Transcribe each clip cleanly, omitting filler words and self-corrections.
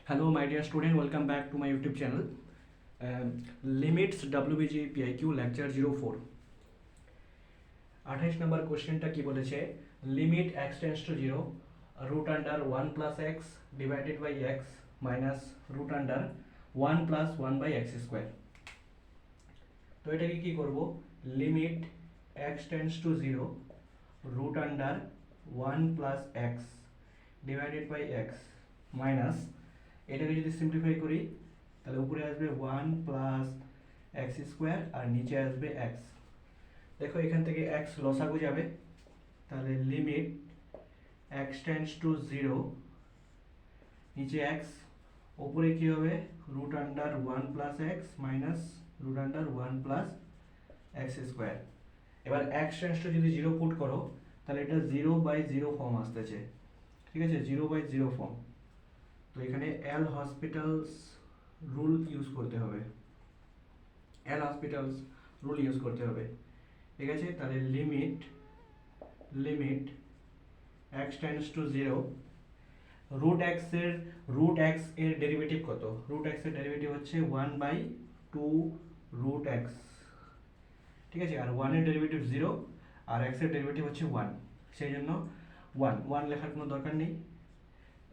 Hello, my dear student. Welcome back to my YouTube channel. Limits WBG PIQ lecture 04. 28 নম্বর কোশ্চেনটা কি বলেছে, limit x tends to 0 root under 1 plus x divided by x minus root under 1 plus 1 by x square. তো এটাকে কি করব, limit x tends to 0 root under 1 plus x divided by x minus, এটাকে যদি simplify করি তাহলে উপরে আসবে 1 প্লাস এক্স স্কোয়ার আর নিচে আসবে এক্স। দেখো এখান থেকে এক্স লসাগু যাবে, তাহলে লিমিট এক্স টেন্ডস টু 0 নিচে এক্স, উপরে কি হবে root under 1 plus x minus root under 1 plus x square. এবার এক্স টেন্ডস টু যদি 0 পুট করো তাহলে এটা 0/0 ফর্ম আসতেছে, ঠিক আছে, 0/0 ফর্ম। তো এখানে এল হসপিটালস রুল ইউজ করতে হবে, ঠিক আছে। তাহলে limit x tends to 0 root x এর ডেরিভেটিভ কত, রুট এক্স এর ডেরিভেটিভ হচ্ছে 1/2 রুট এক্স, ঠিক আছে। আর 1 এর ডেরিভেটিভ 0 আর এক্স এর ডেরিভেটিভ হচ্ছে 1, সেই জন্য 1 লেখার কোনো দরকার নেই।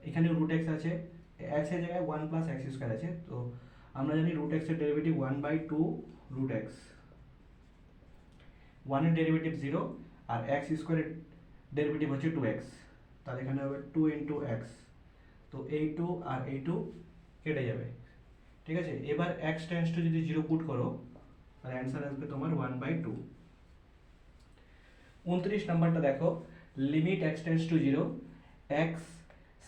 এখানে রুট এক্স আছে, এক্স এর জায়গায় 1 প্লাস এক্স স্কোয়ার আছে, তো আমরা জানি রুট এক্স এর ডেরিভেটিভ 1/2 রুট এক্স, 1 এর ডেরিভেটিভ 0 আর এক্স স্কোয়ারের ডেরিভেটিভ হচ্ছে 2x, তাহলে এখানে হবে 2 ইন্টু এক্স, তো এই 2 আর এই 2 কেটে যাবে, ঠিক আছে। এবার এক্স টেন্ডস টু যদি 0 পুট করো তাহলে অ্যান্সার আসবে তোমার 1/2। 29 নাম্বারটা দেখো, limit x tends to 0 x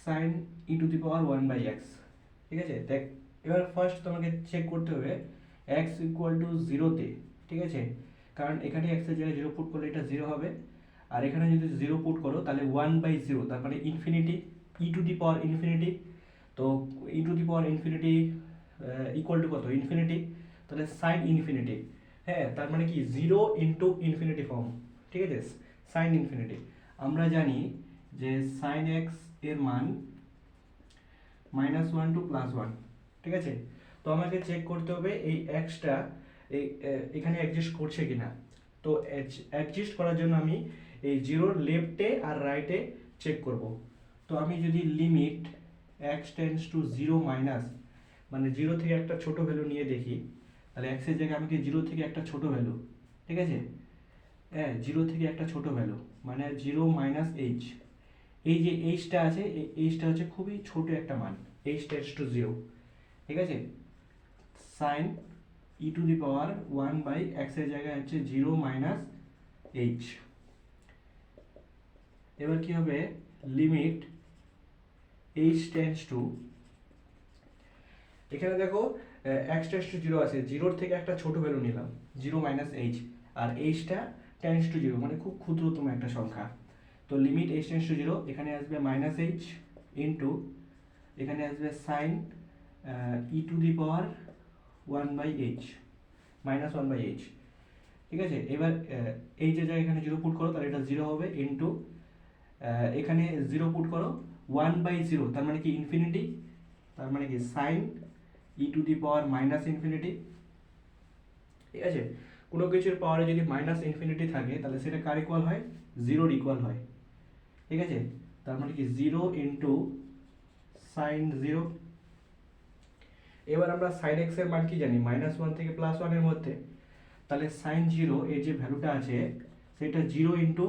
sign E to the power 1/x, ঠিক আছে। দেখ এবার ফার্স্ট তোমাকে চেক করতে হবে এক্স ইকুয়াল টু 0-তে, ঠিক আছে, কারণ এখানে এক্স এর জায়গায় 0 পুট করলে এটা 0 হবে, আর এখানে যদি 0 পুট করো তাহলে 1/0, তার মানে infinity, e to the power infinity. তো e to the power infinity equal to কত, ইনফিনিটি, তাহলে সাইন ইনফিনিটি, হ্যাঁ, তার মানে কি 0 ইন্টু ইনফিনিটি ফর্ম, ঠিক আছে, সাইন ইনফিনিটি। আমরা জানি যে সাইন এক্স এর মান -1 টু +1, ঠিক আছে। তো আমাকে চেক করতে হবে এই এক্সটা এখানে অ্যাডজাস্ট করছে কিনা। তো অ্যাডজাস্ট করার জন্য আমি এই জিরোর লেফটে আর রাইটে চেক করব। তো আমি যদি limit x tends to 0 minus, মানে 0 থেকে একটা ছোট ভ্যালু নিয়ে দেখি, তাহলে এক্সের জায়গায় আমাকে 0 থেকে একটা ছোট ভ্যালু, ঠিক আছে, হ্যাঁ 0 থেকে একটা ছোট ভ্যালু মানে 0 মাইনাস এইচ, এই যে এইচটা আছে, এই এইচটা হচ্ছে খুবই ছোট একটা মান, এইচ টেন্ডস টু 0, ঠিক আছে। Sign E to the power 1/x এর জায়গায় হচ্ছে 0 মাইনাস এইচ। এবার কি হবে, লিমিট এইচ টেন্ডস টু, এখানে দেখো x টেন্ডস টু 0 আছে, 0 থেকে একটা ছোট ভ্যালু নিলাম 0 মাইনাস এইচ, আর এইচটা টেন্ডস টু 0 মানে খুব ক্ষুদ্রতম একটা সংখ্যা। তো লিমিট এইচ টেন্ডস টু 0, এখানে আসবে মাইনাস এইচ ইন্টু, এখানে আসবে sign E to the power 1/h minus 1/h, ঠিক আছে। এবার এই যে জায়গায় এখানে 0 পুট করো তাহলে এটা 0 হবে ইন্টু, এখানে 0 পুট করো 1/0, তার মানে কি ইনফিনিটি, তার মানে কি sign E to the power minus infinity, ঠিক আছে। কোনো কিছুর পাওয়ারে যদি মাইনাস ইনফিনিটি থাকে তাহলে সেটা কার ইকুয়াল হয়, 0-র ইকুয়াল হয়, ঠিক আছে। তার মানে কি 0 ইন্টু সাইন 0। এবার আমরা সাইন এক্স এর মান কি জানি, -1 থেকে +1 এর মধ্যে, তাহলে সাইন 0 এর যে ভ্যালুটা আছে সেটা 0 ইন্টু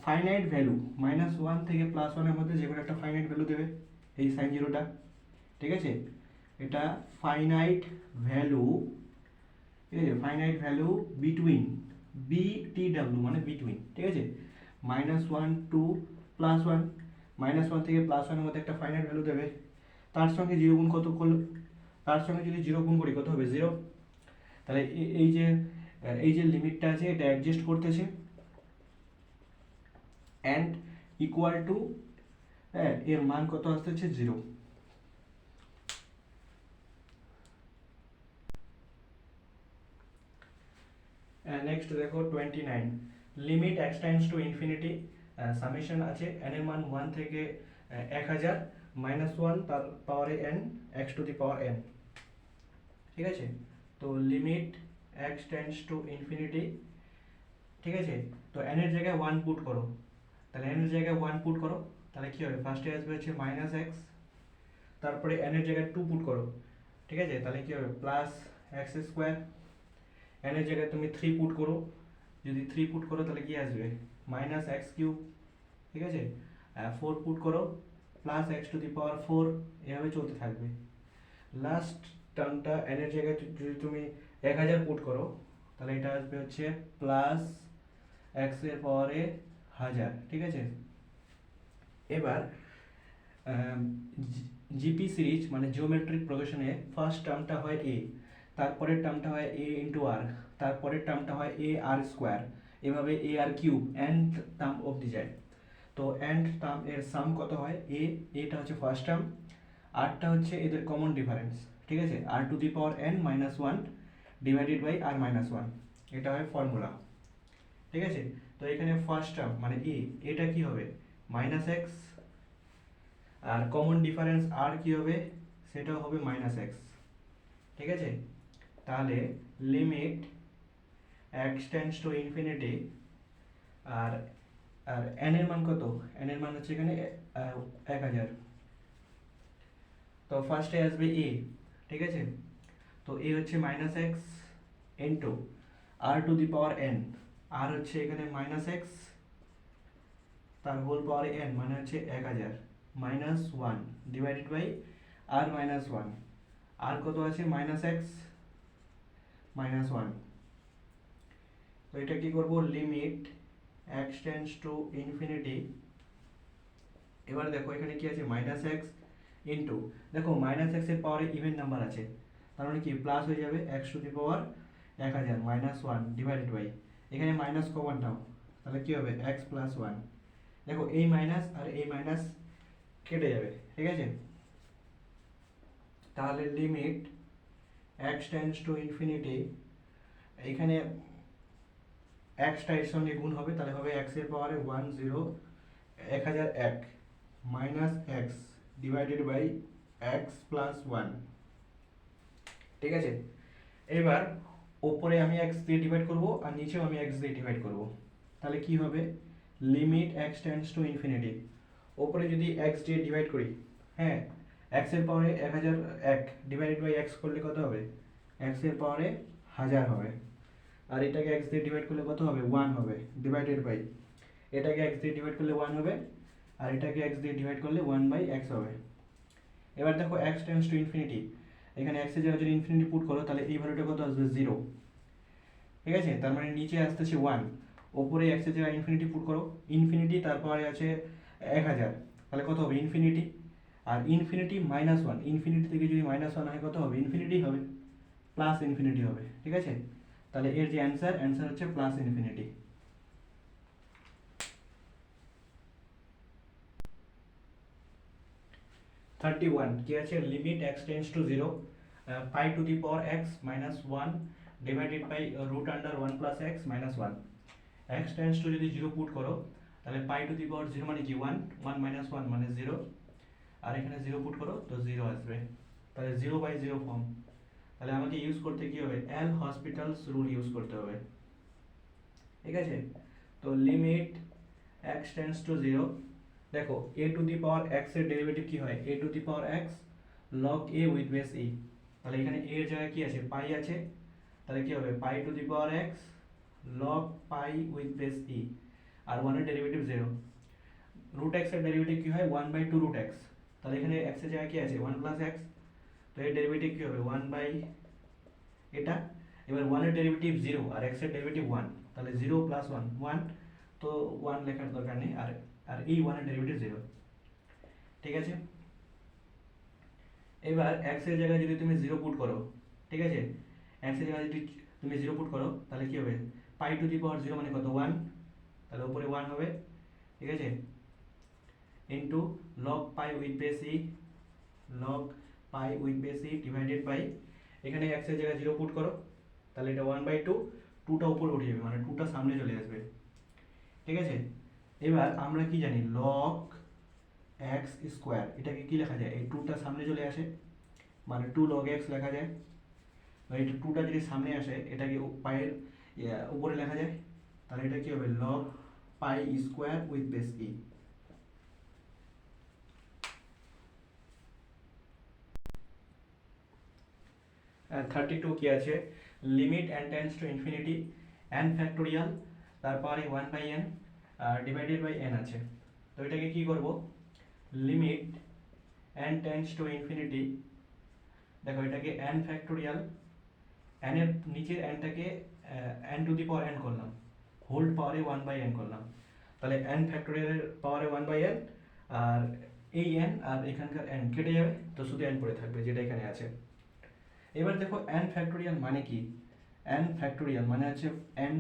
ফাইনাইট ভ্যালু, -1 থেকে +1 এর মধ্যে যে কোনো একটা ফাইনাইট ভ্যালু দেবে এই সাইন 0টা, ঠিক আছে। এটা ফাইনাইট ভ্যালু, ঠিক আছে, ফাইনাইট ভ্যালু বিটুইন, BTW মানে বিটুইন, ঠিক আছে, -1 টু +1, -1 থেকে +1 এর মধ্যে একটা ফাইনাইট ভ্যালু দেবে, তার সঙ্গে 0 গুণ কত করলে, তার সঙ্গে যদি 0 গুণ করি কত হবে 0, তাহলে এই যে লিমিটটা আছে এটা অ্যাডজাস্ট করতেছে অ্যান্ড ইকুয়াল টু, হ্যাঁ এর মান কত আসতেছে 0। নেক্সট দেখো 29, limit x tends to infinity, summation আছে n এর মান 1 থেকে 1000 মাইনাস ওয়ান তার পাওয়ারে n x to the power n, ঠিক আছে। তো limit x tends to infinity, ঠিক আছে। তো n এর জায়গায় 1 পুট করো, তাহলে n এর জায়গায় 1 পুট করো, তাহলে কি হবে, ফার্স্টে আসবে হচ্ছে মাইনাস এক্স, তারপরে n এর জায়গায় 2 পুট করো, ঠিক আছে, তাহলে কি হবে প্লাস এক্স স্কোয়ার। n এর জায়গায় তুমি 3 পুট করো, যদি 3 পুট করো তাহলে কি আসবে মাইনাস এক্স কিউব, ঠিক আছে। 4 পুট করো plus x to the power 4, এভাবে চলতে থাকবে। লাস্ট টার্মটা n এর জায়গায় যদি তুমি 1000 পুট করো, তাহলে এটা আসবে হচ্ছে প্লাস এক্স এর পাওয়ারে 1000, ঠিক আছে। এবার জিপি সিরিজ মানে জিওমেট্রিক প্রোগ্রেশনে ফার্স্ট টার্মটা হয় এ, তারপরের টার্মটা হয় এ ইন্টু আর, তারপরের টার্মটা হয় এ আর স্কোয়ার, এভাবে এ আর কিউব এন্ড টার্ম অবধি যায়। তো এন্ড টার্ম এর সাম কত হয়, এটা হচ্ছে ফার্স্ট টার্ম, আরটা হচ্ছে এদের কমন ডিফারেন্স, ঠিক আছে, r to the power n minus one divided by r minus one, এটা হয় ফর্মুলা, ঠিক আছে। তো এখানে ফার্স্ট টার্ম মানে এটা কি হবে মাইনাস এক্স, আর কমন ডিফারেন্স আর কি হবে, সেটাও হবে মাইনাস এক্স, ঠিক আছে। তাহলে limit x tends two infinity, আর আর n এর মান কত, n এর মান হচ্ছে এখানে 1000। তো ফার্স্টে আসবে a, ঠিক আছে। তো a হচ্ছে minus x into r to the power n, r হচ্ছে এখানে মাইনাস এক্স তার হোল পাওয়ারে n মানে হচ্ছে 1000 minus one divided by r minus one, আর কত আছে মাইনাস এক্স মাইনাস ওয়ান। তো এটা কি করব, limit x tends to infinity, এবার দেখো এখানে কি আছে মাইনাস এক্স ইন্টু, দেখো মাইনাস এক্স এর পাওয়ারে ইভেন নাম্বার আছে, তার মানে কি প্লাস হয়ে যাবে x to the power 1000 minus one divided by, এখানে মাইনাস কমন নাও, তাহলে কি হবে এক্স প্লাস ওয়ান। দেখো এই মাইনাস আর এই মাইনাস কেটে যাবে, ঠিক আছে। তাহলে limit x tends to infinity, এখানে এক্সটা এর সঙ্গে গুণ হবে, তাহলে হবে এক্স এর পাওয়ারে 1001 minus x divided by x plus one, ঠিক আছে। এবার ওপরে আমি এক্স দিয়ে ডিভাইড করব আর নিচেও আমি এক্স দিয়ে ডিভাইড করব, তাহলে কি হবে limit x tends to infinity, ওপরে যদি এক্স দিয়ে ডিভাইড করি, হ্যাঁ, এক্স এর পাওয়ারে 1001 ডিভাইডেড বাই এক্স করলে কত হবে, এক্স এর পাওয়ারে 1000 হবে, আর এটাকে এক্স দিয়ে ডিভাইড করলে কত হবে 1 হবে ডিভাইডেড বাই, এটাকে এক্স দিয়ে ডিভাইড করলে 1 হবে, আর এটাকে এক্স দিয়ে ডিভাইড করলে 1 বাই এক্স হবে। এবার দেখো এক্স টেন্ডস টু ইনফিনিটি, এখানে এক্স এর জায়গায় যদি ইনফিনিটি পুট করো তাহলে এই ভ্যালুটা কত আসবে 0, ঠিক আছে। তার মানে নিচে আসতেছে 1, ওপরে এক্স এর জায়গায় ইনফিনিটি পুট করো, ইনফিনিটি তারপরে আছে 1000, তাহলে কত হবে ইনফিনিটি, আর ইনফিনিটি মাইনাস ওয়ান, ইনফিনিটি থেকে যদি মাইনাস ওয়ান হয় কত হবে ইনফিনিটি হবে, প্লাস ইনফিনিটি হবে, ঠিক আছে। তাহলে এর যে অ্যান্সার হচ্ছে প্লাস ইনফিনিটি। থার্টি ওয়ান কি আছে, limit x tends to zero pi to the power x minus one divided by root under one plus x minus one. X tends to যদি জিরো পুট করো তাহলে pi to the power zero মানে কি one, one minus one মানে zero, আর এখানে zero put করো তো জিরো আসবে, তাহলে জিরো বাই জিরো ফর্ম। তাহলে আমাকে ইউজ করতে কি হবে, এল হসপিটালস রুল ইউজ করতে হবে, ঠিক আছে। তো limit x tends to zero, দেখো a to the power x এর ডেরিভেটিভ কি হয়, a to the power x log a with base e, তাহলে এখানে এ এর জায়গায় কি আছে পাই আছে, তাহলে কি হবে pi to the power x log pi with base e, আর ওয়ানের ডেরিভেটিভ জিরো। রুট এক্স এর ডেরিভেটিভ কি হয় 1 বাই 2 রুট এক্স, তাহলে এখানে এক্স এর জায়গায় কি আছে 1 প্লাস এক্স, তো এর ডেরিভেটিভ কি হবে 1 বাই এটা, এবার 1 এর ডেরিভেটিভ 0 আর x এর ডেরিভেটিভ 1, তাহলে 0 প্লাস 1 1, তো 1 লেখার দরকার নেই, আর আর এই 1 এর ডেরিভেটিভ 0, ঠিক আছে। এবার x এর জায়গায় যদি তুমি 0 পুট করো, ঠিক আছে, x এর জায়গায় যদি তুমি 0 পুট করো তাহলে কি হবে পাই টু দি পাওয়ার 0 মানে কত 1, তাহলে উপরে 1 হবে, ঠিক আছে, into log pi with base e, log pi with base e divided by, এখানে x এর জায়গায় 0 পুট করো তাহলে এটা 1 বাই 2, 2টা উপরে উঠে যাবে মানে 2টা সামনে চলে আসবে, ঠিক আছে। এবার আমরা কি জানি log এক্স স্কোয়ার, এটাকে কি লেখা যায়, এই টুটা সামনে চলে আসে মানে 2 log x লেখা যায়, এই টুটা যদি সামনে আসে এটাকে পায়ের উপরে লেখা যায়, তাহলে এটা কি হবে log pi square with base e. 32 কি আছে, limit n tends to infinity n factorial, তারপরে 1/n ডিভাইডেড বাই n আছে। তো এটাকে কি করব, limit n tends to infinity, দেখো এটাকে n ফ্যাক্টোরিয়াল, n এর নিচের nটাকে n to the power n করলাম, হোল পাওয়ারে 1/n করলাম, তাহলে n ফ্যাক্টোরিয়ালের পাওয়ারে 1/n, আর এই n আর এখানকার n কেটে যাবে, তো শুধু n পড়ে থাকবে যেটা এখানে আছে। এবার দেখো n ফ্যাক্টোরিয়াল মানে কি, n ফ্যাক্টোরিয়াল মানে হচ্ছে n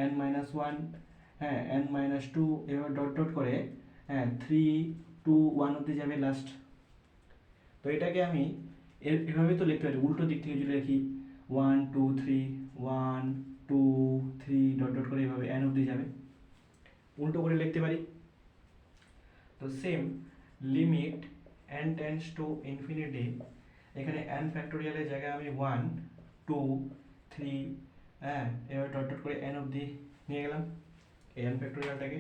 n মাইনাস ওয়ান, হ্যাঁ n মাইনাস টু, এবার ডট ডট করে, হ্যাঁ 3 2 1 অব্দি যাবে লাস্ট। তো এটাকে আমি এভাবে তো লিখতে পারি, উল্টো দিক থেকে যদি লিখি 1 2 3 1 2 3 ডট ডট করে এভাবে n অব্দি যাবে, উল্টো করে লিখতে পারি। তো same limit n tends to infinity, এখানে n ফ্যাক্টোরিয়ালের জায়গায় আমি 1 2 3, হ্যাঁ এবার ডট ডট করে n অবধি নিয়ে গেলাম এই n ফ্যাক্টোরিয়ালটাকে।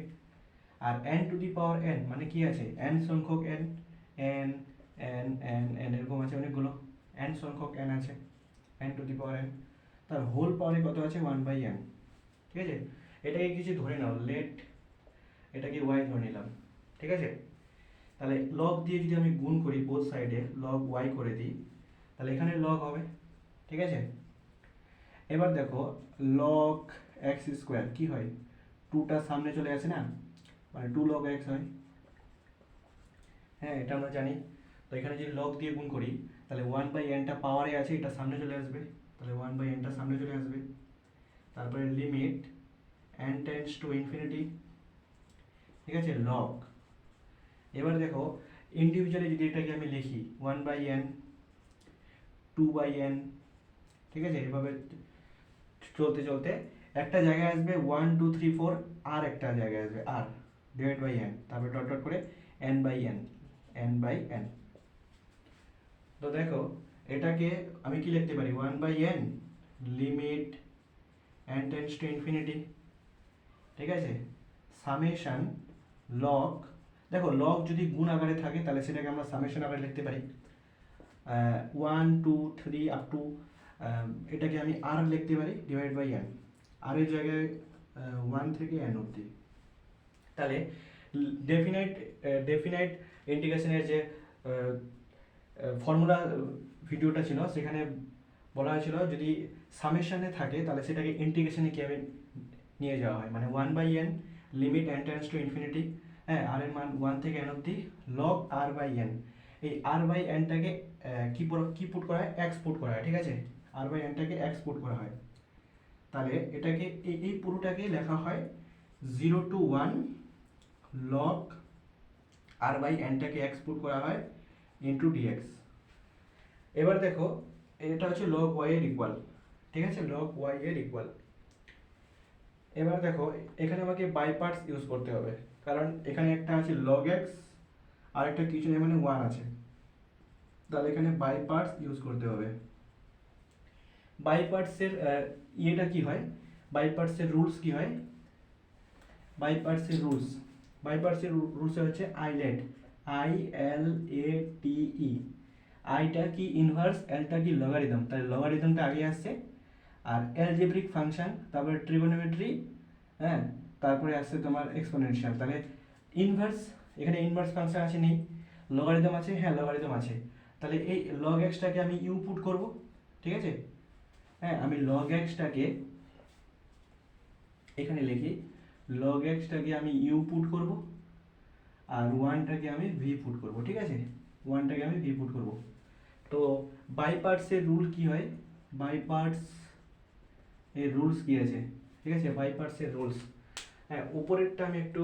আর n to the power n মানে কি আছে, n সংখ্যক n n n n n এরকম আছে অনেকগুলো, n সংখ্যক n আছে, n to the power n, তার হোল পাওয়ারে কত আছে 1/n, ঠিক আছে। এটাকে কিছু ধরে নাও, লেট এটাকে y ধরে নিলাম, ঠিক আছে। তাহলে লগ দিয়ে যদি আমি গুণ করি বোথ সাইডে, লগ y করে দিই, তাহলে এখানে লগ হবে, ঠিক আছে। এবার দেখো লগ এক্স স্কোয়ার কি হয়, টুটা সামনে চলে আসে না, মানে 2 log x হয়, হ্যাঁ এটা আমরা জানি। তো এখানে যদি লগ দিয়ে গুণ করি তাহলে 1/nটা পাওয়ারে আছে, এটা সামনে চলে আসবে, তাহলে 1/nটা সামনে চলে আসবে, তারপরে limit n tends to infinity, ঠিক আছে লগ। এবার দেখো ইন্ডিভিজুয়ালি যদি এটাকে আমি লিখি 1/n 2/n, ঠিক আছে, এভাবে চলতে চলতে একটা জায়গায় আসবে 1 2 3 4, আর একটা জায়গায় আসবে আর ডিভাইড বাই n, তারপরে ডট ডট করে n/n n/n। তো দেখো এটাকে আমি কি লিখতে পারি, 1/n limit n tends to infinity, ঠিক আছে, সামেশন লগ, দেখো লগ যদি গুণ আকারে থাকে তাহলে সেটাকে আমরা সামেশন আকারে লিখতে পারি, 1 2 3 আপ টু, এটাকে আমি আর লিখতে পারি ডিভাইড বাই n, আর এর জায়গায় 1 থেকে n অবধি। তাহলে ডেফিনাইট ইন্টিগ্রেশনের যে ফর্মুলা ভিডিওটা ছিল সেখানে বলা হয়েছিল যদি সামেশনে থাকে তাহলে সেটাকে ইন্টিগ্রেশনে কীভাবে নিয়ে যাওয়া হয়, মানে 1/n limit n tends to infinity, হ্যাঁ আর এর মান 1 থেকে n অবধি লগ r/n, এই r/nটাকে কি পুট করা হয়, x পুট করা হয়, ঠিক আছে, r/nটাকে x পুট করা হয়, তাহলে এটাকে এই পুরোটাকে লেখা হয় 0 to 1 log r/nটাকে x পুট করা হয় ইন্টু dx। এবার দেখো এটা হচ্ছে log y এর ইকুয়াল, ঠিক আছে, log y এর ইকুয়াল। এবার দেখো এখানে আমাকে বাই পার্টস ইউজ করতে হবে, কারণ এখানে একটা আছে log x আর একটা কিছু নেই মানে 1 আছে, তাহলে এখানে বাই পার্টস ইউজ করতে হবে। বাই পার্টসের ইয়েটা কি হয়, বাই পার্টসের রুলস কি হয়, বাই পার্টসের রুলস হচ্ছে আইলেট, ILATE, আইটা কি ইনভার্স, এলটা কি লগারিদম, তাহলে লগারিদমটা আগে আসছে, আর অ্যালজেব্রিক ফাংশন, তারপরে ট্রিগোনোমেট্রি, হ্যাঁ তারপরে আসছে তোমার এক্সপোনেনশিয়াল। তাহলে ইনভার্স, এখানে ইনভার্স ফাংশন আছে নেই, লগারিদম আছে, হ্যাঁ লগারিদম আছে, তাহলে এই লগ এক্সটাকে আমি ইউ পুট করব, ঠিক আছে, হ্যাঁ আমি লগ এক্সটাকে এখানে লিখি, লগ এক্সটাকে আমি ইউ পুট করব আর 1টাকে আমি ভি পুট করব, ঠিক আছে, 1টাকে আমি ভি পুট করব। তো বাই পার্টসের রুল কি হয়, বাই পার্টস এর রুলস কি আছে, ঠিক আছে, বাই পার্টসের রুলস, হ্যাঁ উপরেরটা আমি একটু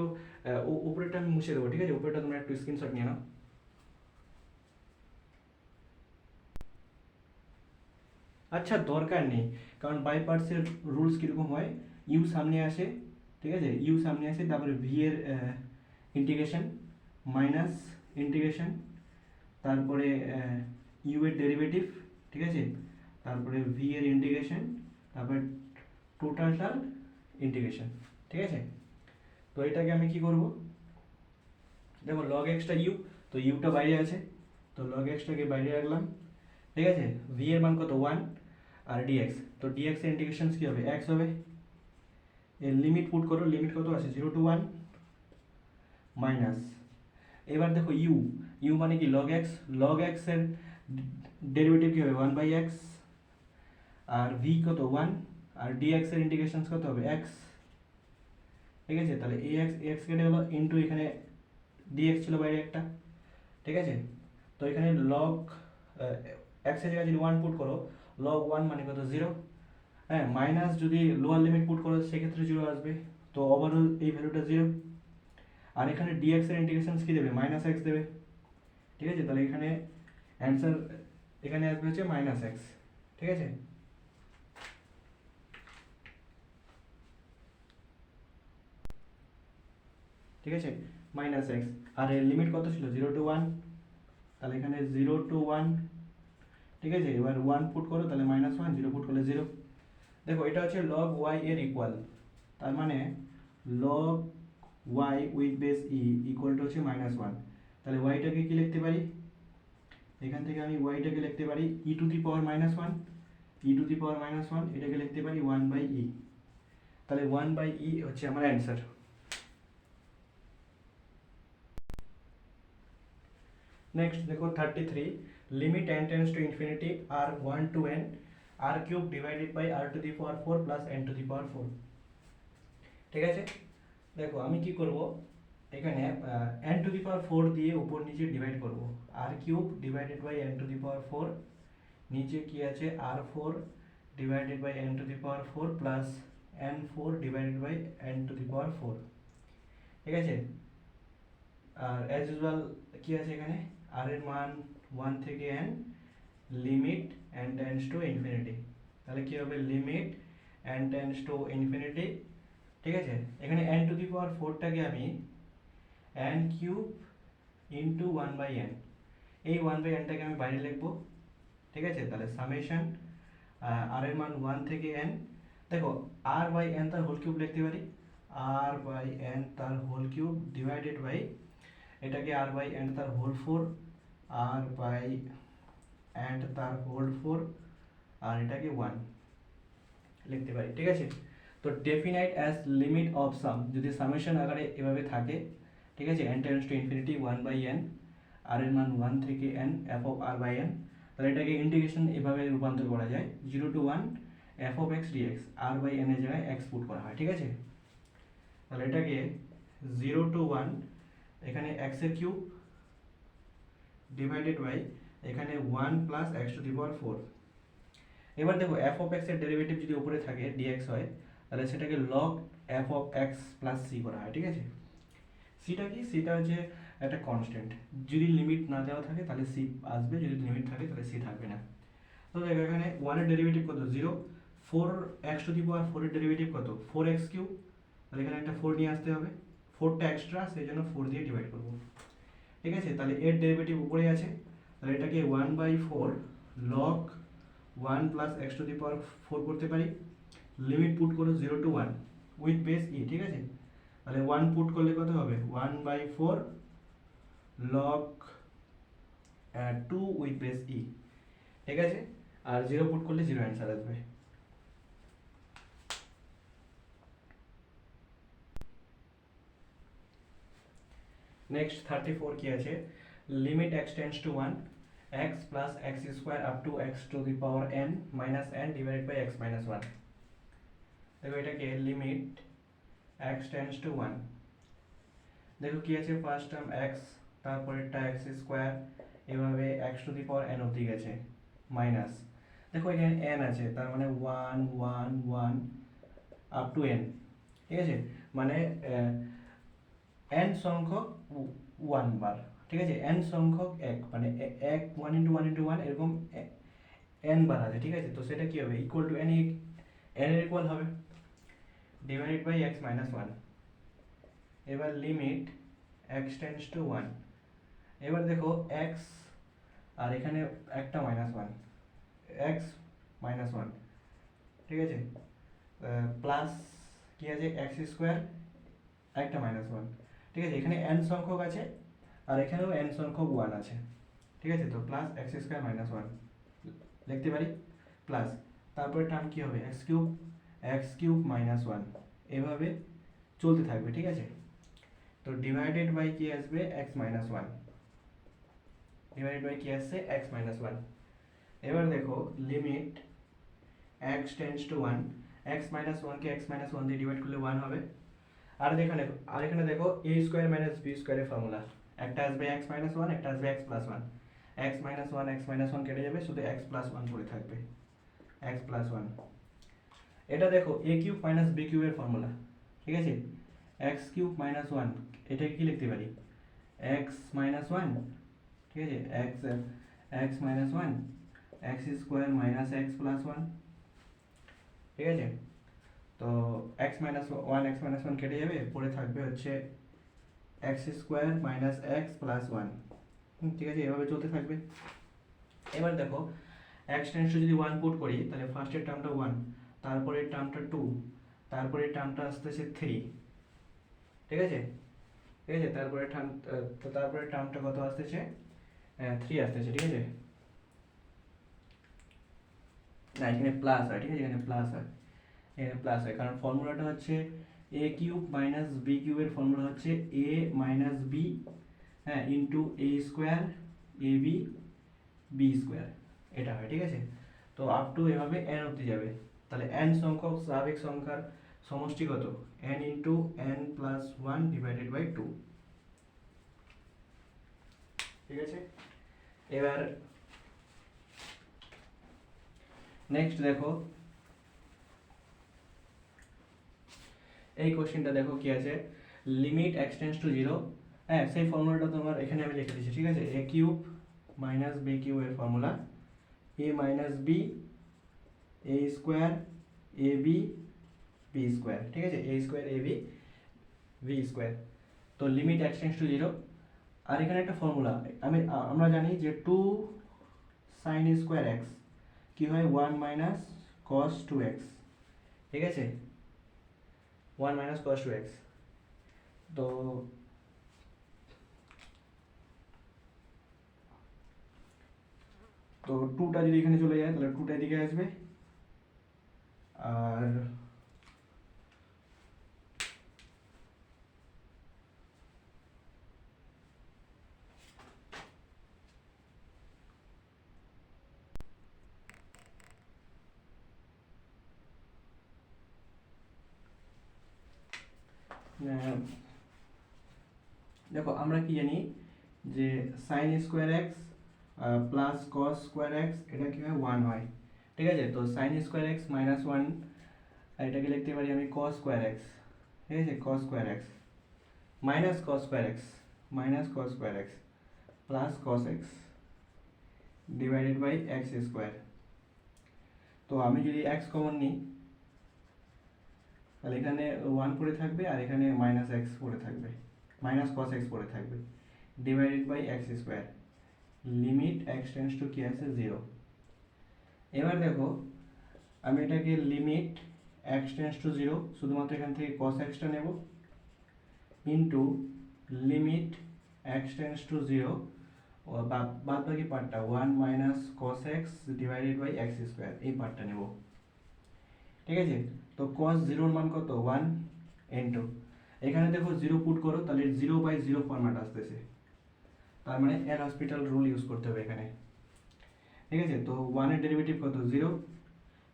উপরেরটা আমি মুছে দেবো, ঠিক আছে, উপরেরটা তোমরা একটু স্ক্রিনশট নিয়ে নাও। আচ্ছা দরকার নেই, কারণ বাই পার্টসের রুলস কীরকম হয়, ইউ সামনে আসে, ঠিক আছে, ইউ সামনে আসে, তারপরে ভি এর ইন্টিগ্রেশন, মাইনাস ইন্টিগ্রেশন, তারপরে ইউ এর ডেরিভেটিভ, ঠিক আছে, তারপরে ভি এর ইন্টিগ্রেশন, তারপরে টোটালটার ইন্টিগ্রেশন, ঠিক আছে। তো এটাকে আমি কি করব, দেখো লগ এক্সটা ইউ, তো ইউটা বাইরে আছে, তো লগ এক্সটাকে বাইরে রাখলাম, ঠিক আছে। ভি এর মান কত 1 আর ডিএক্স, তো ডিএক্স এর ইন্টিগ্রেশন কি হবে, এক্স হবে। এর লিমিট পুট করো, লিমিট কত আছে 0 to 1 মাইনাস, এবার দেখো ইউ, ইউ মানে কি লগ এক্স এর ডেরিভেটিভ কি হবে 1/x, আর ভি কত 1, আর ডিএক্স এর ইন্টিগ্রেশন কত হবে x, ঠিক আছে। তাহলে ax কেটে গেল ইনটু এখানে ডিএক্স ছিল বাইরে একটা, ঠিক আছে। তো এখানে লগ x এর জায়গায় যদি 1 পুট করো, লগ 1 মানে কত 0, হ্যাঁ, মাইনাস যদি লোয়ার লিমিট পুট করো সেক্ষেত্রে 0 আসবে, তো ওভারঅল এই ভ্যালুটা 0। আর এখানে ডিএক্স এর ইন্টিগ্রেশন কি দেবে, -x দেবে, ঠিক আছে। তাহলে এখানে অ্যান্সার এখানে আসবে হচ্ছে -x, ঠিক আছে। ঠিক আছে, -x, আর এর লিমিট কত ছিল 0 to 1, তাহলে এখানে 0 to 1, ঠিক আছে। এবার 1 পুট করো তাহলে -1, 0 পুট করলে 0। দেখো এটা হচ্ছে log y এর ইকুয়াল, তার মানে log y with base e equal to হচ্ছে -1। তাহলে yটাকে কি লিখতে পারি, এখান থেকে আমি yটাকে লিখতে পারি e to the power -1, e to the power -1, এটাকে লিখতে পারি 1/e। তাহলে 1/e হচ্ছে আমার অ্যান্সার। নেক্সট দেখো 33, লিমিট n টেন্ডস টু ইনফিনিটি r 1 to n r cube divided by r to the power 4 plus n to the power 4, ঠিক আছে। দেখো আমি কি করব, এখানে n টু দি পাওয়ার 4 দিয়ে উপর নিচে ডিভাইড করব, r cube divided by n to the power 4, নিচে কি আছে r4 divided by n to the power 4 plus n4 divided by n to the power 4, ঠিক আছে। আর অ্যাজ ইউজুয়াল কি আছে এখানে, r এর মান 1 থেকে n, limit n tends to infinity, তাহলে কি হবে limit n tends to infinity, ঠিক আছে। এখানে n টু দি পাওয়ার 4 টাকে আমি n কিউব ইনটু 1/n, এই 1/n টাকে আমি বাইরে লিখবো, ঠিক আছে। তাহলে সামেশন r এর মান 1 থেকে n, দেখো r/n তার হোল কিউব লিখতে পারি, r/n তার হোল কিউব ডিভাইডেড বাই এটাকে r/n তার হোল 4, r/n তার হোল 4, আর এটাকে 1 লিখতে পারি, ঠিক আছে। তো definite as limit of some, যদি সামেশন আকারে এভাবে থাকে, ঠিক আছে, n tends to infinity 1/n, r এর মান 1 থেকে n f of r/n, তাহলে এটাকে ইন্টিগ্রেশন এভাবে রূপান্তর করা যায় 0 to 1 f of x dx, r/n এর জায়গায় x পুট করা হয়, ঠিক আছে। তাহলে এটাকে 0 to 1 এখানে x এর কিউব ডিভাইডেড বাই এখানে 1 plus x to the power 4। এবার দেখো f of x এর ডেরিভেটিভ যদি উপরে থাকে dx হয়, তাহলে সেটাকে log f of x plus c করা হয়, ঠিক আছে। সিটা কি, সিটা হচ্ছে একটা কনস্ট্যান্ট, যদি লিমিট না দেওয়া থাকে তাহলে c আসবে, যদি লিমিট থাকে তাহলে c থাকবে না। তো দেখো এখানে 1 এর ডেরিভেটিভ কত 0, 4x টু দি পাওয়ার 4 এর ডেরিভেটিভ কত 4x কিউব, তাহলে এখানে একটা 4 নিয়ে আসতে হবে, 4টা এক্সট্রা সেই জন্য 4 দিয়ে ডিভাইড করব, ঠিক আছে। তাহলে এর ডেরিভেটিভ উপরে আছে, তাহলে এটাকে 1/4 log 1 plus x to the power 4 করতে পারি, লিমিট পুট করো 0 to 1 উইথ বেস e, ঠিক আছে। তাহলে 1 পুট করলে কত হবে 1/4 log 2 উইথ বেস e, ঠিক আছে। আর 0 পুট করলে 0 অ্যান্সার আসবে। নেক্সট 34 কি আছে, limit x tends to 1 x plus x square up to x to the power n minus n divided by x minus 1। দেখো এটাকে লিমিট x টেন্ডস টু 1, দেখো কি আছে ফার্স্ট টার্ম x, তারপরেরটা x স্কোয়ার, এভাবে x to the power n অবধি গেছে minus, দেখো এখানে n আছে তার মানে 1 1 1 আপ টু n, ঠিক আছে। মানে n সংখ্যক 1 বার, ঠিক আছে, n সংখ্যক 1 মানে 1 1 ইন্টু 1 ইন্টু 1 এরকম n বার আছে, ঠিক আছে। তো সেটা কি হবে ইকুয়াল টু n, n এর ইকুয়াল হবে ডিভাইডেড বাই x মাইনাস 1। এবার লিমিট x টেন্ডস টু 1। এবার দেখো x আর এখানে একটা -1, x -1, ঠিক আছে, প্লাস কি আছে এক্স স্কোয়ার একটা -1, ঠিক আছে, এখানে n সংখ্যক আছে আর এখানেও n সংখ্যক 1 আছে, ঠিক আছে। তো প্লাস এক্স স্কোয়ার -1 লিখতে পারি, প্লাস তারপরে টার্ম কি হবে x³ -1, এভাবে চলতে থাকবে, ঠিক আছে। তো ডিভাইডেড বাই কি আসবে x-1, ডিভাইডেড বাই কি আসছে x-1। এবার দেখো limit x tends to 1, x-1 K x-1 দিয়ে ডিভাইড করলে 1 হবে। আর এখানে দেখো a স্কয়ার মাইনাস b স্কয়ারের ফর্মুলা, একটা আসবে x-1, একটা আসবে x+1, x-1 কেটে যাবে, শুধু x+1 পড়ে থাকবে, x+1। এটা দেখো a³ মাইনাস b³ এর ফর্মুলা, ঠিক আছে, x³ -1, এটাকে কি লিখতে পারি x-1, ঠিক আছে, x-1 x square minus x+1, ঠিক আছে। তো x-1 কেটে যাবে, পড়ে থাকবে হচ্ছে x স্কয়ার মাইনাস x+1, ঠিক আছে, এভাবে চলতে থাকবে। এবার দেখো x টেন্ডস টু যদি 1 পুট করি, তাহলে ফার্স্টের টার্মটা 1, তারপরের টার্মটা 2, তারপরের টার্মটা আসতেছে 3, ঠিক আছে, ঠিক আছে, তারপরে টার্মটা কত আসতেছে 3 আসতেছে, ঠিক আছে, না এখানে প্লাস হয়, ঠিক আছে, এখানে প্লাস হয়, এখানে প্লাস হয়, কারণ ফর্মুলাটা হচ্ছে a³ মাইনাস b³ এর ফর্মুলা হচ্ছে a মাইনাস b, হ্যাঁ, into a square ab b square, এটা হয়, ঠিক আছে। তো আপ টু এভাবে n অবধি যাবে, তাহলে n সংখ্যক স্বাভাবিক সংখ্যার সমষ্টি কত n into n plus 1 divided by 2, ঠিক আছে। এবার নেক্সট দেখো এই কোশ্চেনটা দেখো কি আছে, লিমিট x টেন্ডস টু 0, হ্যাঁ সেই ফর্মুলাটা তোমার এখানে আমি লিখে দিচ্ছি, ঠিক আছে, a³ মাইনাস b³ এর formula a minus b a square ab b square, ঠিক আছে, a square ab b square. তো লিমিট x টেন্ডস টু 0, আর এখানে একটা ফর্মুলা আমরা জানি যে 2 sin স্কোয়ার x কি হয় 1 মাইনাস cos 2x, ঠিক আছে, 1 মাইনাস cos 2x। তো তো 2টা যদি এখানে চলে যায়, তাহলে 2টা এদিকে আসবে, আর দেখো আমরা কি জানি যে sin square x plus cos square x এটা কি হয় 1 হয়, ঠিক আছে। তো sin স্কোয়ার এক্স মাইনাস 1, আর এটাকে লিখতে পারি আমি cos স্কোয়ার এক্স, ঠিক আছে, cos square x minus cos square x plus cos x divided by x square. তো আমি যদি এক্স কমন নিই, তাহলে এখানে 1 পড়ে থাকবে আর এখানে মাইনাস এক্স পড়ে থাকবে, মাইনাস cos এক্স পড়ে থাকবে, divided by x square, limit x tends to কি আছে 0। এবার দেখো আমি এটাকে লিমিট এক্স টেন্ডস টু 0, শুধুমাত্র এখান থেকে cos এক্সটা নেব, into limit x tends to 0 বাদ বাকি পার্টটা 1 minus cos x divided by x square, এই পার্টটা নেব, ঠিক আছে। তো cos 0 এর মান কত 1 ইন্টু, এখানে দেখো 0 পুট করো, তাহলে 0/0 ফরম্যাট আসতেছে, তার মানে এল হসপিটাল রুল ইউজ করতে হবে এখানে, ঠিক আছে। তো 1 এর ডেরিভেটিভ কত 0,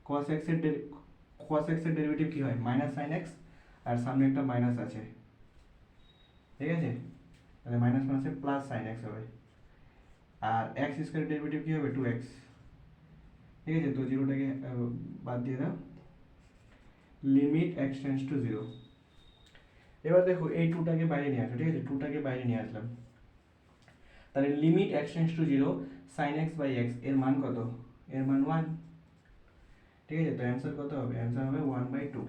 cos x এর ডেরিভেটিভ কি হয় মাইনাস sin x, আর সামনে একটা মাইনাস আছে, ঠিক আছে, তাহলে মাইনাস মাইনাসে প্লাস sin x হবে, আর x স্কয়ার ডেরিভেটিভ কি হবে 2x, ঠিক আছে। তো 0টাকে বাদ দিয়ে দাও, লিমিট x টেন্ডস টু 0। এবার দেখো এই 2টাকে বাইরে নিয়ে আসো, ঠিক আছে, 2টাকে বাইরে নিয়ে আসলাম, তাহলে limit x tends to 0 sin x by x এর মান কত, এর মান 1, ঠিক আছে। তো অ্যান্সার কত হবে, অ্যান্সার হবে 1/2।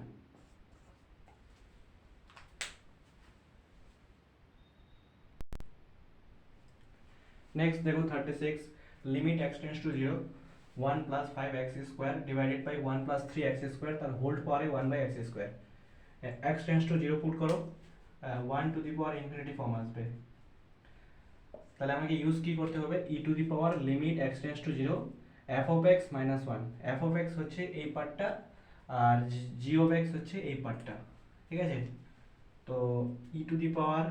নেক্সট দেখো 36, limit x tends to 0, 1 plus 5x square divided by 1 plus 3x square তার হোল পাওয়ারে 1 by x square. X tends to 0 put করো, 1 to the power infinity form আসবে। তাহলে আমাকে ইউজ কি করতে হবে, e to the power limit x tends to 0 f of x minus 1, f of x হচ্ছে এই পার্টটা আর জি অফ এক্স হচ্ছে এই পার্টটা, ঠিক আছে। তো e to the power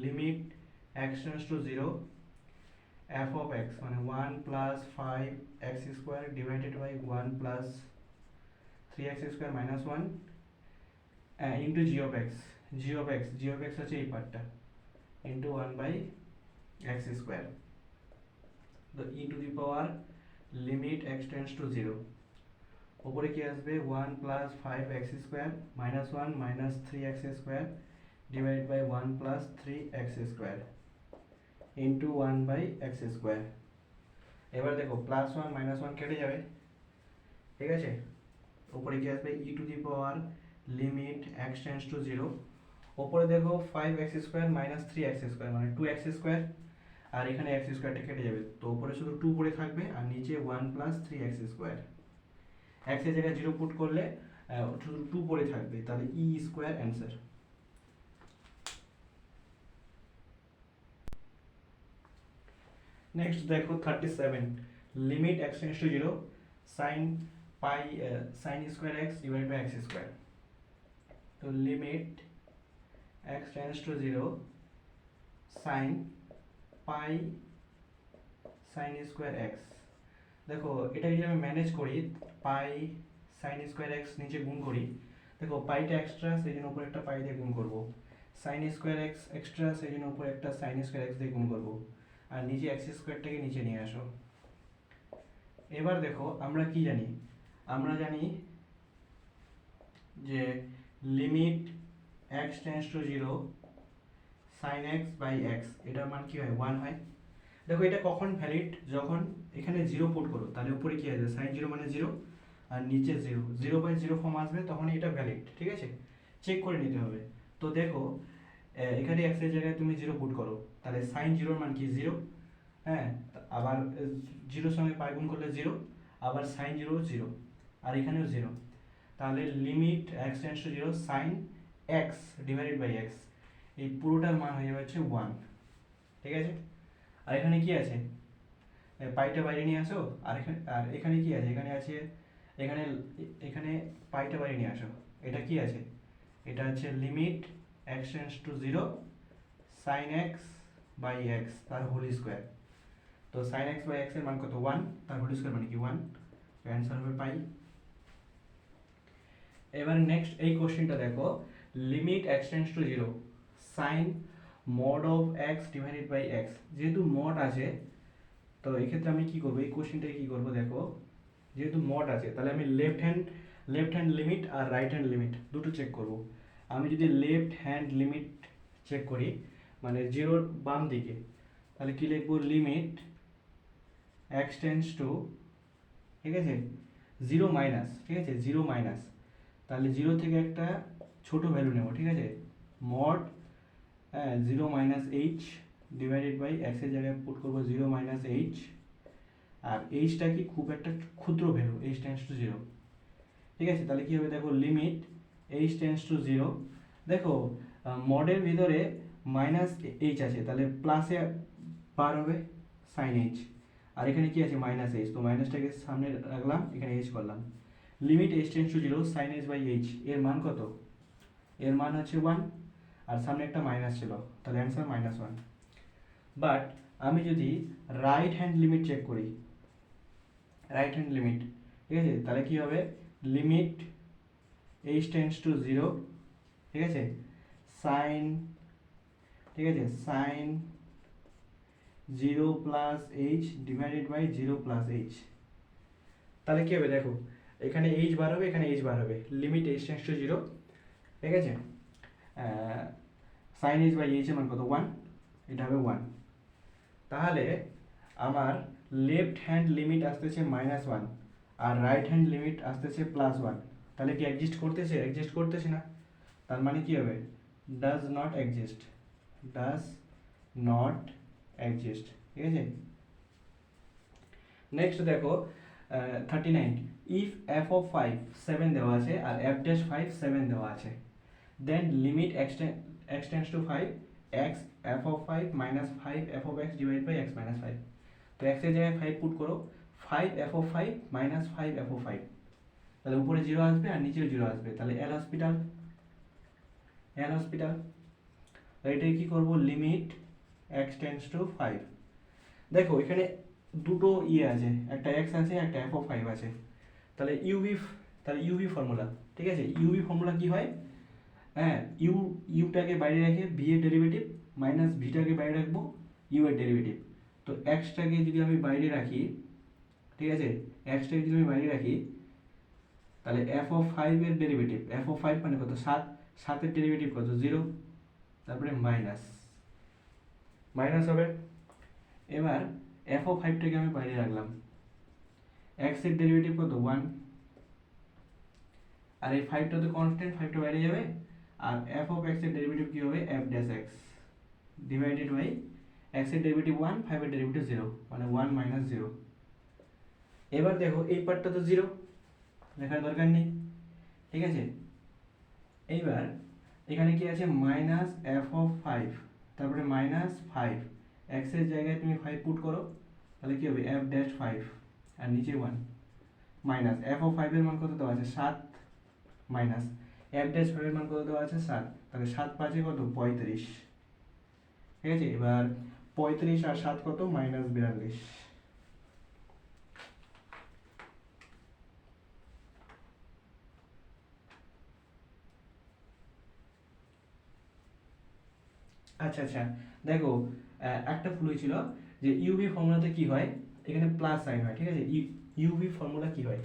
limit x tends to 0 f of x মানে 1 plus 5x square divided by 1 plus 3x square minus 1 into g of x, g of x হচ্ছে এই পার্টটা ইন্টু 1 বাই এক্স স্কোয়ার। তো e to the power limit x tends to 0, ওপরে কি আসবে 1 plus 5x square minus 1 minus 3x square divide by 1 plus 3x square into 1 by x square. এবার দেখো plus 1 minus 1 কেটে যাবে, ঠিক আছে। ওপরে কি আসবে e to the power limit x tends to 0, ওপরে দেখো 5x square minus 3x square মানে 2x স্কোয়ার, আর এখানে x স্কোয়ারটা কেটে যাবে, তো উপরে শুধু 2 পড়ে থাকবে আর নিচে 1 প্লাস 3x স্কোয়ার। x এর জায়গায় 0 পুট করলে শুধু 2 পড়ে থাকবে, তাহলে ই স্কোয়ার অ্যান্সার। নেক্সট দেখো 37, limit x tends to 0 sine pi sine square x divide by x square. তো limit x tends to 0 sine pi sine square x. দেখো এটা যদি আমি ম্যানেজ করি, পাই সাইন স্কোয়ার এক্স নিচে গুণ করি, দেখো পাইটা এক্সট্রা সেই জন্য উপরে একটা পাই দিয়ে গুণ করবো, সাইন স্কোয়ার এক্স এক্সট্রা সেই জন্য উপরে একটা সাইন স্কোয়ার এক্স দিয়ে গুণ করবো, আর নিচে এক্স স্কোয়ারটাকে নিচে নিয়ে আসো। এবার দেখো আমরা কি জানি, আমরা জানি যে limit x tends to 0 sine x by x, এটার মান কি হয় 1 হয়। দেখো এটা কখন ভ্যালিড, যখন এখানে 0 পুট করো তাহলে উপরে কি আসবে সাইন 0 মানে 0 আর নিচে 0, 0 বাই 0 ফর্ম আসবে, তখন এটা ভ্যালিড, ঠিক আছে। চেক করে নিতে হবে। তো দেখো এখানে x এর জায়গায় তুমি 0 পুট করো, তাহলে সাইন 0 মান কি 0, হ্যাঁ, আবার 0 সঙ্গে পাই গুণ করলে 0, আবার সাইন 0 0, আর এখানেও 0, তাহলে limit x tends to 0 sine x divided by x, এই পুরোটার মান হয়ে যাবে হচ্ছে 1, ঠিক আছে। আর এখানে কি আছে, পাইটা বাইরে নিয়ে আসো, আর এখানে কি আছে, এখানে আছে এখানে এখানে পাইটা বাইরে নিয়ে আসো, এটা কি আছে, এটা হচ্ছে limit x tends to 0 sine x by x তার হোল স্কোয়ার। তো সাইন এক্স বাই এক্স এর মান কত 1, তার হোল স্কোয়ার মানে কি 1, তো অ্যান্সার হবে পাই। এবার নেক্সট এই কোশ্চেনটা দেখো, limit x tends to 0 sine mod of x divided by x, যেহেতু মড আছে তো এক্ষেত্রে আমি কি করবো, এই কোশ্চেনটাকে কি করবো, দেখো যেহেতু মড আছে তাহলে আমি লেফট হ্যান্ড লিমিট আর রাইট হ্যান্ড লিমিট দুটো চেক করব। আমি যদি লেফট হ্যান্ড লিমিট চেক করি মানে 0-র বাম দিকে, তাহলে কি লিখবো, লিমিট এক্স টেন্ডস টু, ঠিক আছে 0 মাইনাস, ঠিক আছে 0 মাইনাস, তাহলে 0 থেকে একটা ছোট ভ্যালু নেব, ঠিক আছে, mod 0 minus h divided by এক্সের জায়গায় পুট করবো 0 মাইনাস এইচ, আর এইচটা কি খুব একটা ক্ষুদ্র ভ্যালু, এইচ টেন্ডস টু 0, ঠিক আছে। তাহলে কি হবে দেখো, লিমিট এইচ টেন্ডস টু 0, দেখো মডের ভিতরে মাইনাস এইচ আছে তাহলে প্লাসে পার হবে সাইন এইচ, আর এখানে কি আছে মাইনাস এইচ, তো মাইনাসটাকে সামনে রাখলাম, এখানে এইচ করলাম। Limit h tends to 0 sine h by h, এর মান কত, এর মান হচ্ছে 1, আর সামনে একটা মাইনাস ছিল, তাহলে অ্যান্সার -1। বাট আমি যদি রাইট হ্যান্ড লিমিট চেক করি, রাইট হ্যান্ড লিমিট, ঠিক আছে, তাহলে কি হবে, লিমিট এইচ টেন্ডস টু 0, ঠিক আছে, সাইন, ঠিক আছে sine 0 plus h divided by 0 plus h, তাহলে কি হবে দেখো, এখানে এইচ বার হবে, এখানে এইচ বার হবে, লিমিট এইচ টেন্ডস টু 0, ঠিক আছে, সাইন এইচ বাই এইচ এর মান কত 1, এটা হবে 1। তাহলে আমার লেফট হ্যান্ড লিমিট আসতেছে -1 আর রাইট হ্যান্ড লিমিট আসতেছে +1, তাহলে কি এক্সিস্ট করতেছে, এক্সিস্ট করতেছে না, তার মানে কি হবে, does not exist, does not exist, ঠিক আছে। নেক্সট দেখো 39, ইফ এফ অফ 5 7 দেওয়া আছে আর এফ ড্যাশ 5 7 দেওয়া আছে, then limit x tends to 5 x f of 5 minus 5 f of x divided by x minus 5। তো x এর জায়গায় 5 পুট করো, 5 f of 5 minus 5 f of 5, তাহলে উপরে 0 আসবে আর নিচেও 0 আসবে, তাহলে এল হসপিটাল। এটাই কি করব, লিমিট x টেন্ডস টু 5। দেখো এখানে দুটো আছে, একটা x আছে একটা f of 5 আছে, তাহলে ইউভি ফর্মুলা, ঠিক আছে। ইউভি ফর্মুলা কি হয়, হ্যাঁ, ইউটাকে বাইরে রেখে ভি এর ডেরিভেটিভ মাইনাস ভিটাকে বাইরে রাখবো ইউ এর ডেরিভেটিভ। তো এক্সটাকে যদি আমি বাইরে রাখি, ঠিক আছে, এক্সটাকে যদি আমি বাইরে রাখি তাহলে এফ অফ 5 এর ডেরিভেটিভ, এফ অফ 5 মানে কত, 7, 7 এর ডেরিভেটিভ কত, 0, তারপরে মাইনাস হবে। এবার এফ অফ 5টাকে আমি বাইরে রাখলাম, এক্স এর ডেরিভেটিভ কত, 1, আর এই 5টা তো কনস্ট্যান্ট, 5টা বাইরে যাবে, আর f of x এর ডেরিভেটিভ কি হবে, f dash x divided by x এর ডেরিভেটিভ 1, 5 এর ডেরিভেটিভ 0, মানে 1 মাইনাস 0। এবার দেখো এই পার্টটা তো 0, লেখার দরকার নেই, ঠিক আছে। এইবার এখানে কি আছে, মাইনাস f of 5, তারপরে মাইনাস 5, x এর জায়গায় তুমি 5 পুট করো, তাহলে কি হবে, f dash 5, আর নিচে 1 মাইনাস f of 5 এর মান কত দেওয়া আছে, 7, মাইনাস f dash 5 এর মান কত দেওয়া আছে, 7, তাহলে 7 5 কত, 35, ঠিক আছে। এবার 35 আর 7 কত, মাইনাস 42। আচ্ছা আচ্ছা, দেখো একটা ভুল হয়েছিল যে ইউভি ফর্মুলাতে কি হয়, এখানে প্লাস সাইন হয়, ঠিক আছে। ইউভি ফর্মুলা কি হয়,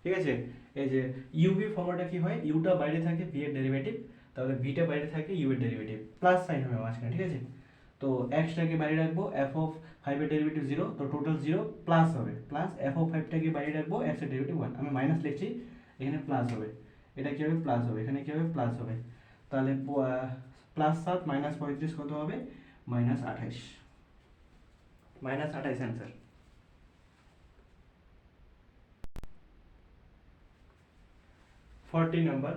ঠিক আছে, এই যে ইউভি ফর্মুলাটা কি হয়, ইউটা বাইরে থাকে ভি এর ডেরিভেটিভ, তাহলে ভিটা বাইরে থাকে ইউ এর ডেরিভেটিভ, প্লাস সাইন হবে মাঝখানে, ঠিক আছে। তো এক্সটাকে বাইরে রাখবো, এফ অফ 5 এর ডেরিভেটিভ 0, তো টোটাল 0 প্লাস হবে, প্লাস এফ অফ 5টাকে বাইরে রাখবো, এক্স এর ডেরিভেটিভ 1, আমি মাইনাস লিখছি, এখানে প্লাস হবে, এটা কি হবে, প্লাস হবে, এখানে কি হবে, প্লাস হবে, তাহলে প্লাস 7 মাইনাস 35 কত হবে, minus 28, answer. 40 number,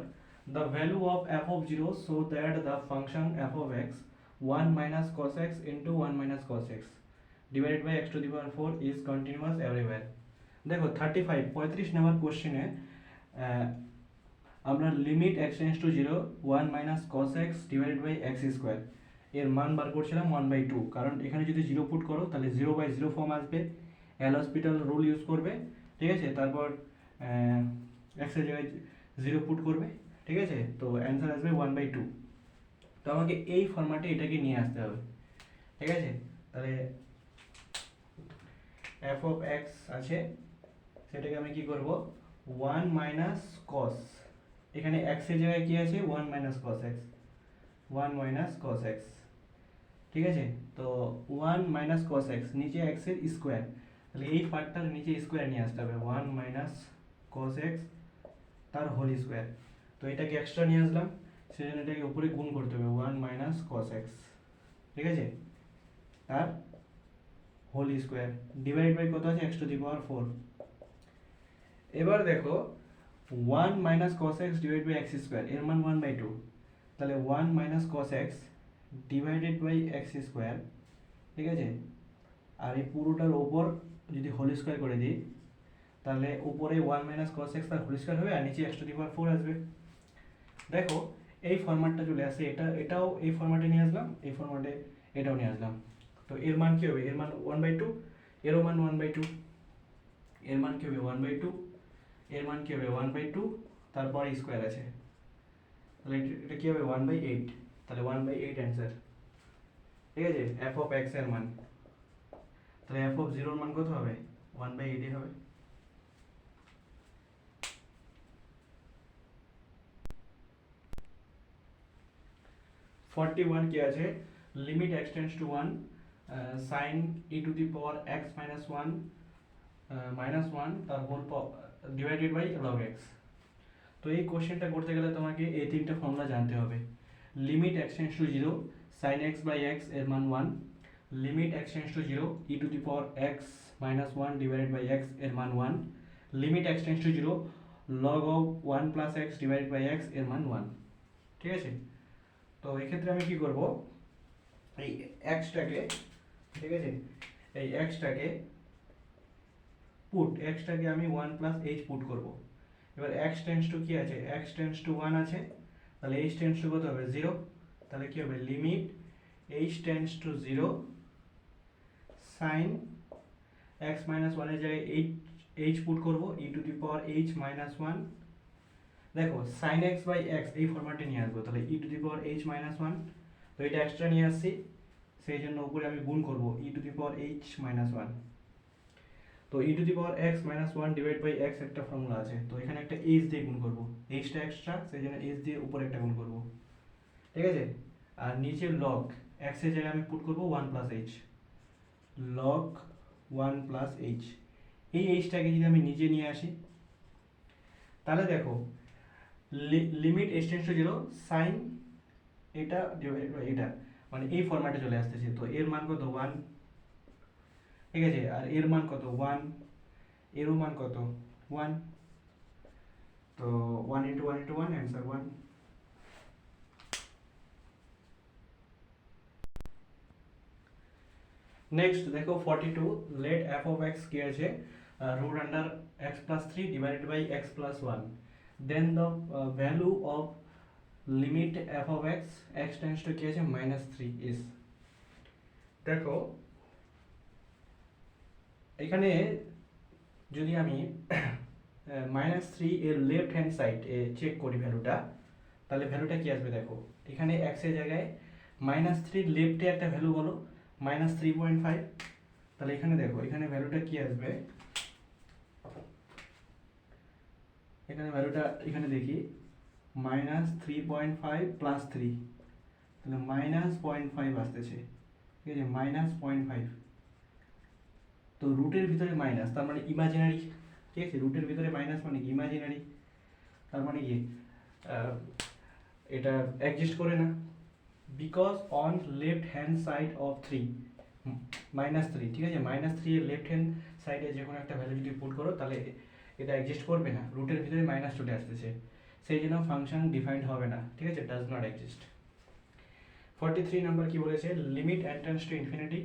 the value of f of 0 so that the function f of x 1 minus cos x into 1 minus cos x divided by x to the power 4 is continuous everywhere। দেখো 35 number কোশ্চেনে আমরা limit x tends to 0 1 minus cos x divided by x square এর মান বার করছিলাম 1/2, কারণ এখানে যদি 0 put করো তাহলে 0/0 ফর্ম আসবে, এল হসপিটাল রুল ইউজ করবে, ঠিক আছে। তারপর x এর জায়গায় 0 পুট করবে, ঠিক আছে, তো অ্যান্সার আসবে 1/2। তো আমাকে এই ফরম্যাটে এটাকে নিয়ে আসতে হবে, ঠিক আছে। তাহলে f of x আছে, সেটাকে আমি কি করব, 1 মাইনাস cos, এখানে x এর জায়গায় কি আছে, 1 minus cos x, 1 minus cos x, ঠিক আছে। তো 1 মাইনাস cos x, নিচে x এর স্কোয়ার, তাহলে এই পার্টটার নিচে স্কোয়ার নিয়ে আসতে হবে, 1 মাইনাস cos x তার হোল স্কোয়ার। তো এটাকে এক্সট্রা নিয়ে আসলাম, সেজন্য এটাকে উপরে গুণ করতে হবে, 1 মাইনাস cos x, ঠিক আছে, তার হোল স্কোয়ার ডিভাইড বাই কত আছে, x টু দি পাওয়ার 4। এবার দেখো 1 minus cos x divide by x square এর মান 1/2, তাহলে 1 minus cos x divided by x square, ঠিক আছে। আর এই পুরোটার ওপর যদি হোল স্কোয়ার করে দিই, তাহলে উপরে 1 মাইনাস cos x তার হোল স্কোয়ার হবে, আর নিচে x টু দি পাওয়ার 4 আসবে। দেখো এই ফরম্যাটটা চলে আসে, এটাও এই ফরম্যাটে নিয়ে আসলাম, এই ফরম্যাটে এটাও নিয়ে আসলাম। তো এর মান কি হবে, এর মান 1/2, এরও মান 1/2, এর মান কি হবে 1/2, এর মান কি হবে 1/2, তারপর স্কোয়ার আছে, তাহলে এটা কি হবে 1/8, তাহলে 1/8 অ্যান্সার, ঠিক আছে। f অফ x এর মান, তাহলে f অফ 0 এর মান কত হবে, 1/8 হবে। ফর্টি ওয়ান কি আছে, limit x tends to 1 sine e to the power x minus 1 তার whole divided by log x। তো এই কোশ্চেনটা করতে গেলে তোমাকে এই তিনটা ফর্মুলা জানতে হবে। Limit x tends to zero sine x by x এর মান 1, limit x tends to zero e to the power x minus 1 divided by x এর মান 1, limit x tends to zero log of 1 plus x divided by x এর মান 1। ঠিক আছে, তো এক্ষেত্রে আমি কি করব, এই এক্সটাকে, ঠিক আছে, এই এক্সটাকে আমি 1 প্লাস এইচ পুট করব। এবার এক্স টেন্ডস টু কি আছে, এক্স টেন্ডস টু 1 আছে, তাহলে এইচ টেন্ডস টু কত হবে 0, তাহলে কি হবে limit h tends to 0 sine x minus 1 এর জায়গায় এইচ পুট করব e to the power h minus 1। দেখো সাইন এক্স বাই এক্স এই ফরম্যাটে নিয়ে আসবো, তাহলে e to the power h minus 1, তো এটা এক্সট্রা নিয়ে আসছি, সেই জন্য উপরে আমি গুণ করব e to the power h minus 1। তো e to the power x minus 1 divide by x একটা ফর্মুলা আছে, তো এখানে একটা এইচ দিয়ে গুণ করব, এইচটা এক্সট্রা, সেই জন্য এইচ দিয়ে উপরে একটা গুণ করব। ঠিক আছে, আর নিচে লগ এক্স এর জায়গায় আমি পুট করব 1 plus h, log 1 plus h. এই এইচটাকে যদি আমি নিচে নিয়ে আসি, তাহলে দেখো limit h tends to 0 sine এটা ডিভাইডেড বাই এটা, মানে এই ফরম্যাটে চলে আসতেছে। তো এর মান কত 1, ঠিক আছে, আর এর মান কত 1, এরও মান কত 1, তো 1 ইন্টু 1 ইন্টু 1 অ্যান্সার 1। নেক্সট দেখো 42, লেট এফ অফ এক্স কি আছে, root under x plus 3 divided by x plus 1, then the value of limit f of x x tends to কি আছে -3 ইজ। দেখো এখানে যদি আমি -3 এর লেফট হ্যান্ড সাইড চেক করি ভ্যালুটা, তাহলে ভ্যালুটা কি আসবে দেখো, এখানে এক্স এর জায়গায় -3 লেফটে একটা ভ্যালু বলো -3.5, তাহলে এখানে দেখো এখানে ভ্যালুটা কি আসবে, এখানে ভ্যালুটা এখানে দেখি -3.5 প্লাস 3, তাহলে -0.5 আসতেছে। ঠিক আছে, -0.5, তো রুটের ভিতরে মাইনাস, তার মানে ইমাজিনারি। ঠিক আছে, রুটের ভিতরে মাইনাস মানে কি ইমাজিনারি, তার মানে কি এটা এক্সিস্ট করে না, because on left hand side of 3 -3, ঠিক আছে, -3 এর লেফট হ্যান্ড সাইডে যে কোনো একটা ভ্যালু যদি পুট করো তাহলে এটা এক্সিস্ট করবে না, রুটের ভিতরে মাইনাস চলে আসতেছে, সেই জন্য ফাংশন ডিফাইন্ড হবে না। ঠিক আছে, ডাজ নট এক্সিস্ট। 43 নাম্বার কি বলেছে, limit n tends to infinity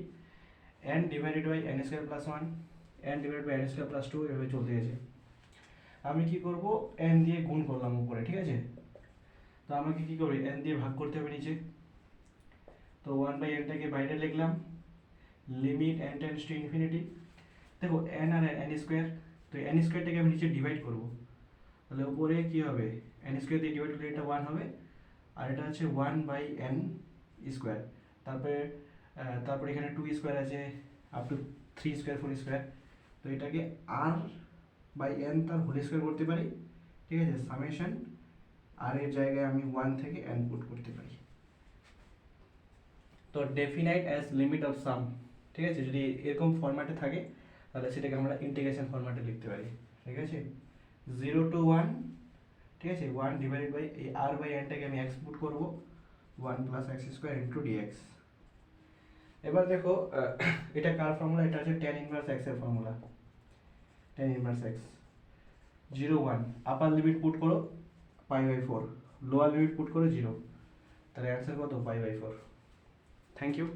n divided by n square plus 1 n divided by n square plus 2 এভাবে চলতে গেছে। আমি কি করব, n দিয়ে গুণ করলাম উপরে। ঠিক আছে, তো আমাকে কি করবে n দিয়ে ভাগ করতে হবে নিচে, তো 1/n টাকে বাইরে লিখলাম, limit n tends to infinity. দেখো n আর n স্কয়ার, তো n স্কয়ারটাকে আমি নিচে ডিভাইড করব, তাহলে উপরে কি হবে n স্কয়ার দিয়ে ডিভাইড করলে এটা 1 হবে, আর এটা হচ্ছে 1/n স্কয়ার, তারপরে এখানে 2 স্কয়ার আছে আপ টু 3 স্কয়ার 4 স্কয়ার, তো এটাকে r/n তার হোল স্কয়ার করতে পারি। ঠিক আছে, সামেশন আর এর জায়গায় আমি 1 থেকে n পুট করতে পারি। তো definite as limit of some, ঠিক আছে, যদি এরকম ফরম্যাটে থাকে তাহলে সেটাকে আমরা ইন্টিগ্রেশন ফরম্যাটে লিখতে পারি। ঠিক আছে, 0 to 1, ঠিক আছে, 1 ডিভাইডেড বাই এই r/nটাকে আমি x পুট করব 1 plus x square into dx. এবার দেখো এটা কার ফর্মুলা, এটা হচ্ছে tan ইনভার্স x এর formula, tan inverse x। 0 1 upper limit put করো π/4, লোয়ার লিমিট পুট করো 0, তাহলে অ্যান্সার কত π/4। Thank you.